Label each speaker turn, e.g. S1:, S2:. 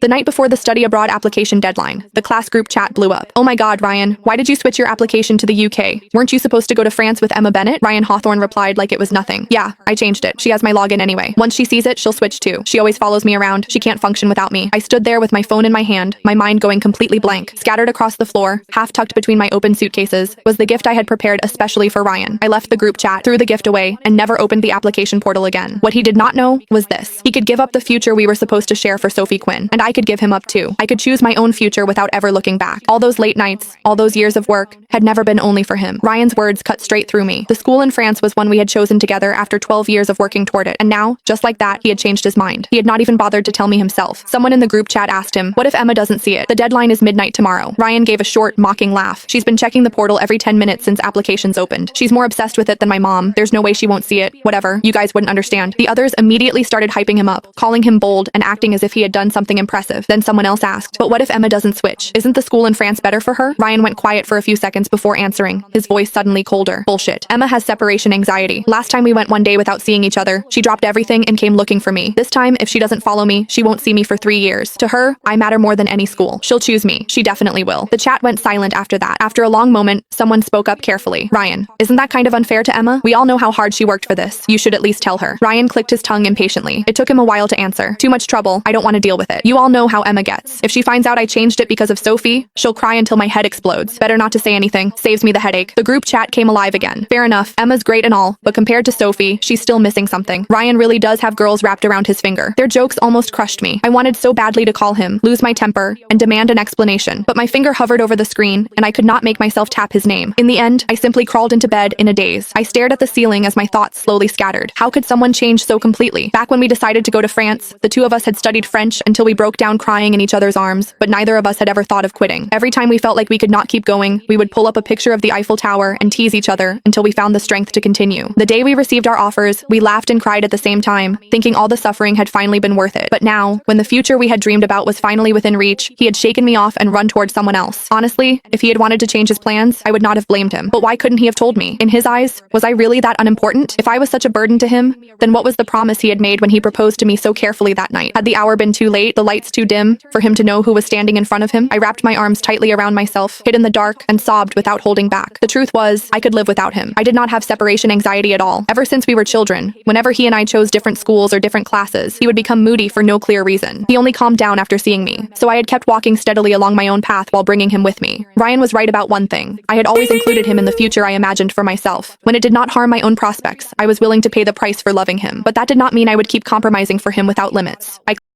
S1: The night before the study abroad application deadline, the class group chat blew up. "Oh my god, Ryan, why did you switch your application to the UK? Weren't you supposed to go to France with Emma Bennett?" Ryan Hawthorne replied like it was nothing. "Yeah, I changed it. She has my login anyway. Once she sees it, she'll switch too. She always follows me around. She can't function without me." I stood there with my phone in my hand, my mind going completely blank. Scattered across the floor, half tucked between my open suitcases, was the gift I had prepared especially for Ryan. I left the group chat, threw the gift away, and never opened the application portal again. What he did not know was this. He could give up the future we were supposed to share for Sophie Quinn, and I could give him up too. I could choose my own future without ever looking back. All those late nights, all those years of work, had never been only for him. Ryan's words cut straight through me. The school in France was one we had chosen together after 12 years of working toward it, and now, just like that, he had changed his mind. He had not even bothered to tell me himself. Someone in the group chat asked him, "What if Emma doesn't see it? The deadline is midnight tomorrow." Ryan gave a short, mocking laugh. "She's been checking the portal every 10 minutes since applications opened. She's more obsessed with it than my mom. There's no way she won't see it. Whatever, you guys wouldn't understand." The others immediately started hyping him up, calling him bold and acting as if he had done something impressive. Then someone else asked, "But what if Emma doesn't switch? Isn't the school in France better for her?" Ryan went quiet for a few seconds before answering, his voice suddenly colder. "Bullshit. Emma has separation anxiety. Last time we went one day without seeing each other, she dropped everything and came looking for me. This time, if she doesn't follow me, she won't see me for 3 years. To her, I matter more than any school. She'll choose me. She definitely will." The chat went silent after that. After a long moment, someone spoke up carefully. "Ryan, isn't that kind of unfair to Emma? We all know how hard she worked for this. You should at least tell her." Ryan clicked his tongue impatiently. It took him a while to answer. "Too much trouble. I don't want to deal with it. You all know how Emma gets. If she finds out I changed it because of Sophie, she'll cry until my head explodes. Better not to say anything. Saves me the headache." The group chat came alive again. Fair enough, Emma's great and all, but compared to Sophie, she's still missing something. Ryan really does have girls wrapped around his finger. Their jokes almost crushed me. I wanted so badly to call him, lose my temper, and demand an explanation, but my finger hovered over the screen, and I could not make myself tap his name. In the end, I simply crawled into bed in a daze. I stared at the ceiling as my thoughts slowly scattered. How could someone change so completely? Back when we decided to go to France, the two of us had studied French until we broke down crying in each other's arms, but neither of us had ever thought of quitting. Every time we felt like we could not keep going, we would pull up a picture of the Eiffel Tower and tease each other until we found the strength to continue. The day we received our offers, we laughed and cried at the same time, thinking all the suffering had finally been worth it. But now, when the future we had dreamed about was finally within reach, he had shaken me off and run towards someone else. Honestly, if he had wanted to change his plans, I would not have blamed him. But why couldn't he have told me? In his eyes, was I really that unimportant? If I was such a burden to him, then what was the promise he had made when he proposed to me so carefully that night? Had the hour been too late, the lights too dim, for him to know who was standing in front of him? I wrapped my arms tightly around myself, hid in the dark, and sobbed without holding back. The truth was, I could live without him. I did not have separation anxiety at all. Ever since we were children, whenever he and I chose different schools or different classes, he would become moody for no clear reason. He only calmed down after seeing me, so I had kept walking steadily along my own path while bringing him with me. Ryan was right about one thing. I had always included him in the future I imagined for myself. When it did not harm my own prospects, I was willing to pay the price for loving him. But that did not mean I would keep compromising for him without limits. I